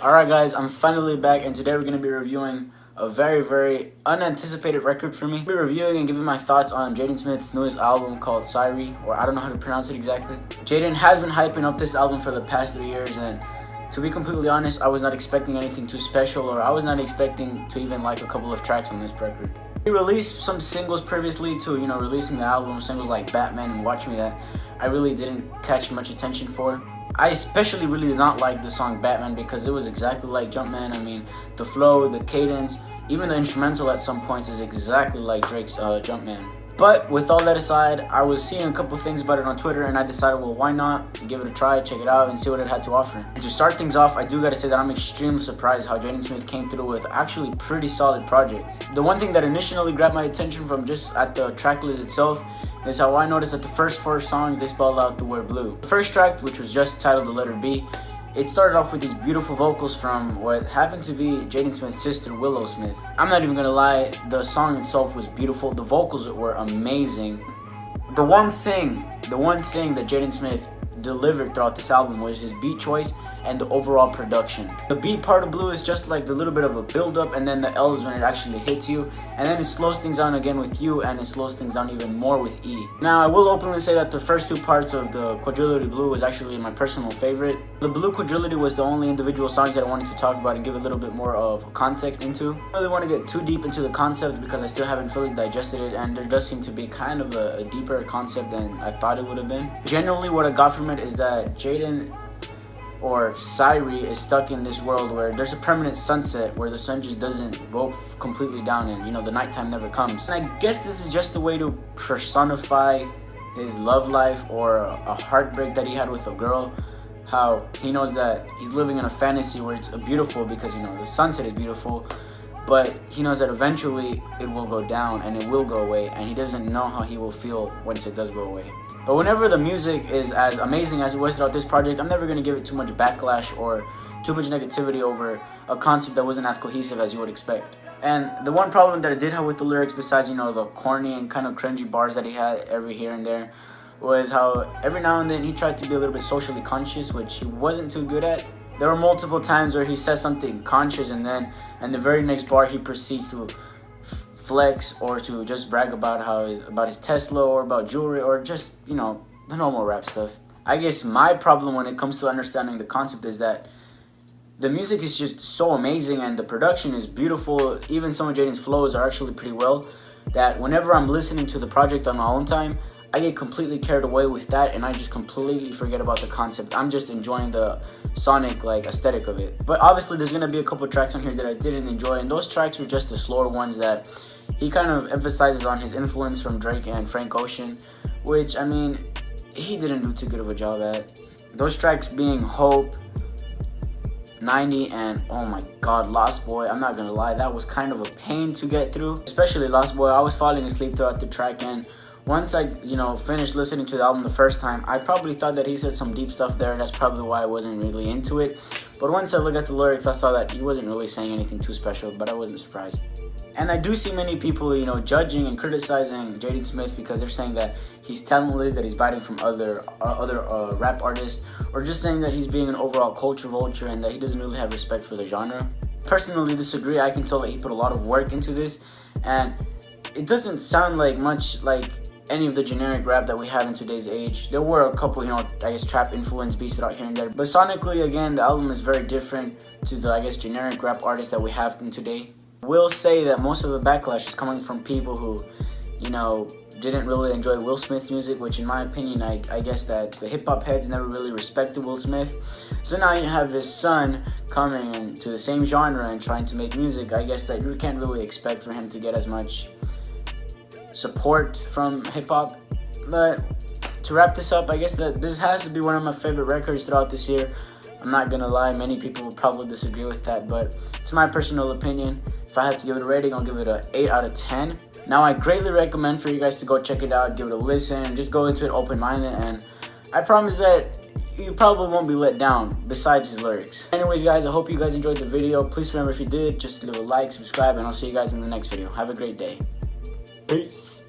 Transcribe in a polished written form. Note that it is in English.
Alright guys, I'm finally back and today we're going to be reviewing a very unanticipated record for me. I'll be reviewing and giving my thoughts on Jaden Smith's newest album called SYRE, or I don't know how to pronounce it exactly. Jaden has been hyping up this album for the past 3 years, and to be completely honest, I was not expecting anything too special, or I was not expecting to even like a couple of tracks on this record. He released some singles previously to, releasing the album, singles like Batman and Watch Me that I really didn't catch much attention for. I especially really did not like the song Batman because it was exactly like Jumpman. I mean, the flow, the cadence, even the instrumental at some points is exactly like Drake's Jumpman. But with all that aside, I was seeing a couple things about it on Twitter and I decided, well, why not give it a try, check it out, and see what it had to offer. And to start things off, I do gotta say that I'm extremely surprised how Jaden Smith came through with actually pretty solid projects. The one thing that initially grabbed my attention from just at the track list itself is how I noticed that the first 4 songs, they spelled out the word blue. The first track, which was just titled The Letter B, it started off with these beautiful vocals from what happened to be Jaden Smith's sister, Willow Smith. I'm not even gonna lie, the song itself was beautiful. The vocals were amazing. The one thing that Jaden Smith delivered throughout this album was his beat choice and the overall production. The beat part of Blue is just like the little bit of a build up, and then the L is when it actually hits you, and then it slows things down again with U, and it slows things down even more with E. Now I will openly say that the first 2 parts of the Quadrility Blue was actually my personal favorite. The Blue Quadrility was the only individual songs that I wanted to talk about and give a little bit more of context into. I don't really want to get too deep into the concept because I still haven't fully digested it, and there does seem to be kind of a deeper concept than I thought it would have been. Generally what I got from it is that Jaden, or SYRE, is stuck in this world where there's a permanent sunset where the sun just doesn't go completely down and the nighttime never comes. And I guess this is just a way to personify his love life or a heartbreak that he had with a girl. How he knows that he's living in a fantasy where it's beautiful because the sunset is beautiful, but he knows that eventually it will go down and it will go away, and he doesn't know how he will feel once it does go away. But whenever the music is as amazing as it was throughout this project, I'm never going to give it too much backlash or too much negativity over a concept that wasn't as cohesive as you would expect. And the one problem that I did have with the lyrics, besides the corny and kind of cringy bars that he had every here and there, was how every now and then he tried to be a little bit socially conscious, which he wasn't too good at. There were multiple times where he says something conscious and then the very next bar he proceeds to flex or to just brag about his Tesla or about jewelry or just the normal rap stuff. I guess my problem when it comes to understanding the concept is that the music is just so amazing and the production is beautiful. Even some of Jaden's flows are actually pretty well, that whenever I'm listening to the project on my own time, I get completely carried away with that and I just completely forget about the concept. I'm just enjoying the sonic aesthetic of it. But obviously there's gonna be a couple tracks on here that I didn't enjoy, and those tracks were just the slower ones that he kind of emphasizes on his influence from Drake and Frank Ocean, which I mean he didn't do too good of a job at. Those tracks being Hope, 90, and oh my god, Lost Boy. I'm not gonna lie, that was kind of a pain to get through, especially Lost Boy. I was falling asleep throughout the track, and once I finished listening to the album the first time, I probably thought that he said some deep stuff there. That's probably why I wasn't really into it. But once I looked at the lyrics, I saw that he wasn't really saying anything too special, but I wasn't surprised. And I do see many people, judging and criticizing Jaden Smith because they're saying that he's talentless, that he's biting from other rap artists, or just saying that he's being an overall culture vulture and that he doesn't really have respect for the genre. Personally disagree. I can tell that he put a lot of work into this, and it doesn't sound like much like any of the generic rap that we have in today's age. There were a couple, I guess, trap influence beats throughout here and there, but sonically, again, the album is very different to the, I guess, generic rap artists that we have in today. Will say that most of the backlash is coming from people who, didn't really enjoy Will Smith's music, which in my opinion, I guess that the hip-hop heads never really respected Will Smith. So now you have his son coming into the same genre and trying to make music. I guess that you can't really expect for him to get as much support from hip-hop. But to wrap this up, I guess that this has to be one of my favorite records throughout this year. I'm not gonna lie, many people will probably disagree with that, but it's my personal opinion. If I had to give it a rating, I'll give it an 8 out of 10. Now, I greatly recommend for you guys to go check it out, give it a listen, just go into it open-minded, and I promise that you probably won't be let down, besides his lyrics. Anyways, guys, I hope you guys enjoyed the video. Please remember, if you did, just leave a like, subscribe, and I'll see you guys in the next video. Have a great day. Peace.